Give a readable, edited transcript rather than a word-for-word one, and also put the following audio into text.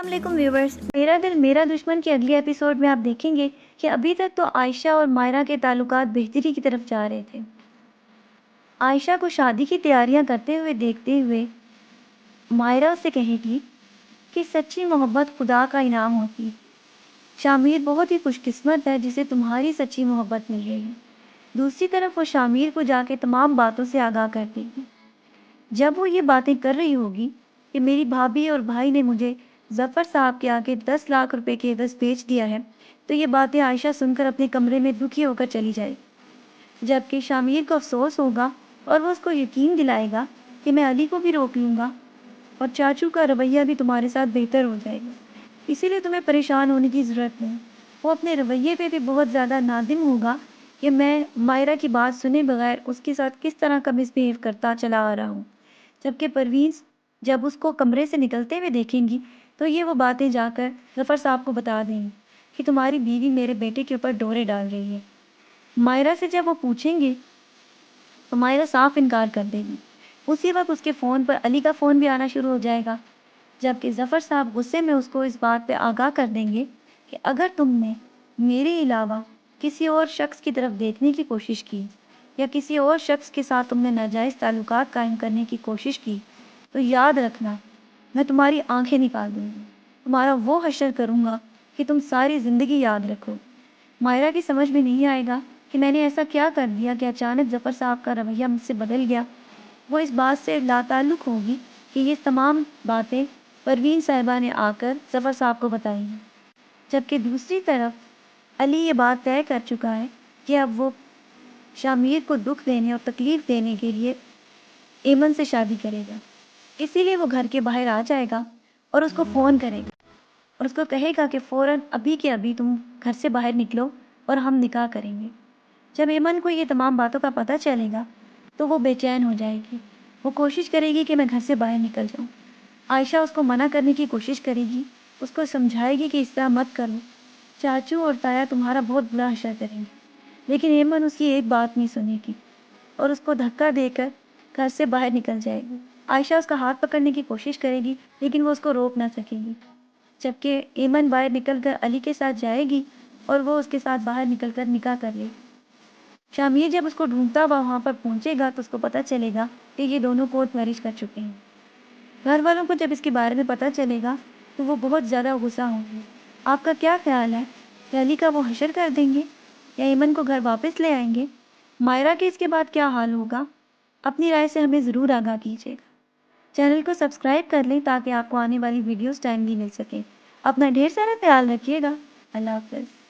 अस्सलाम वालेकुम व्यूवर्स। मेरा दिल मेरा दुश्मन के अगले एपिसोड में आप देखेंगे कि अभी तक तो आयशा और मायरा के ताल्लुकात बेहतरी की तरफ जा रहे थे। आयशा को शादी की तैयारियां करते हुए देखते हुए मायरा उससे कहेगी कि सच्ची मोहब्बत खुदा का इनाम होती है। शामिर बहुत ही खुशकिस्मत है जिसे तुम्हारी सच्ची मोहब्बत मिल रही है। दूसरी तरफ वो शामिर को जाके तमाम बातों से आगाह कर देगी। जब वो ये बातें कर रही होगी कि मेरी भाभी और भाई ने मुझे जफर साहब के आगे 10 लाख रुपए के एवज बेच दिया है, तो ये बातें आयशा सुनकर अपने कमरे में दुखी होकर चली जाएगी। जबकि शामिर को अफसोस होगा और वो उसको यकीन दिलाएगा कि मैं अली को भी रोक लूंगा और चाचू का रवैया भी तुम्हारे साथ बेहतर हो जाएगा, इसीलिए तुम्हें परेशान होने की ज़रूरत नहीं। वो अपने रवैये पे भी बहुत ज़्यादा नादिम होगा कि मैं मायरा की बात सुने बगैर उसके साथ किस तरह का मिसबिहेव करता चला आ रहा हूँ। जबकि परवीन जब उसको कमरे से निकलते हुए देखेंगी तो ये वो बातें जाकर जफर साहब को बता देंगी कि तुम्हारी बीवी मेरे बेटे के ऊपर डोरे डाल रही है। मायरा से जब वो पूछेंगे तो मायरा साफ इनकार कर देगी। उसी वक्त उसके फ़ोन पर अली का फ़ोन भी आना शुरू हो जाएगा। जबकि जफर साहब गुस्से में उसको इस बात पे आगाह कर देंगे कि अगर तुमने मेरे अलावा किसी और शख्स की तरफ देखने की कोशिश की या किसी और शख्स के साथ तुमने नाजायज़ ताल्लुकात कायम करने की कोशिश की, तो याद रखना मैं तुम्हारी आंखें निकाल दूंगी, तुम्हारा वो हश्र करूंगा कि तुम सारी ज़िंदगी याद रखो। मायरा की समझ में नहीं आएगा कि मैंने ऐसा क्या कर दिया कि अचानक जफर साहब का रवैया मुझसे बदल गया। वो इस बात से लाताल्लुक़ होगी कि ये तमाम बातें परवीन साहिबा ने आकर जफर साहब को बताई हैं। जबकि दूसरी तरफ अली ये बात तय कर चुका है कि अब वो शामिर को दुख देने और तकलीफ देने के लिए एमन से शादी करेगा। इसीलिए वो घर के बाहर आ जाएगा और उसको फ़ोन करेगा और उसको कहेगा कि फ़ौरन अभी के अभी तुम घर से बाहर निकलो और हम निकाह करेंगे। जब एमन को ये तमाम बातों का पता चलेगा तो वो बेचैन हो जाएगी। वो कोशिश करेगी कि मैं घर से बाहर निकल जाऊँ। आयशा उसको मना करने की कोशिश करेगी, उसको समझाएगी कि इस तरह मत करो, चाचू और ताया तुम्हारा बहुत बुरा हश्र करेंगे। लेकिन एमन उसकी एक बात नहीं सुनेगी और उसको धक्का देकर घर से बाहर निकल जाएगी। आयशा उसका हाथ पकड़ने की कोशिश करेगी लेकिन वो उसको रोक ना सकेगी। जबकि एमन बाहर निकलकर अली के साथ जाएगी और वो उसके साथ बाहर निकलकर निकाह कर लेगी। शामिर जब उसको ढूंढता हुआ वहाँ पर पहुँचेगा तो उसको पता चलेगा कि ये दोनों कोर्ट मैरिज कर चुके हैं। घर वालों को जब इसके बारे में पता चलेगा तो वो बहुत ज़्यादा गुस्सा होंगे। आपका क्या ख्याल है कि अली का वो हशर कर देंगे या एमन को घर वापस ले आएंगे? मायरा के इसके बाद क्या हाल होगा? अपनी राय से हमें ज़रूर आगाह कीजिएगा। चैनल को सब्सक्राइब कर लें ताकि आपको आने वाली वीडियोस टाइमली मिल सके। अपना ढेर सारा ख्याल रखिएगा। अल्लाह हाफ़िज़।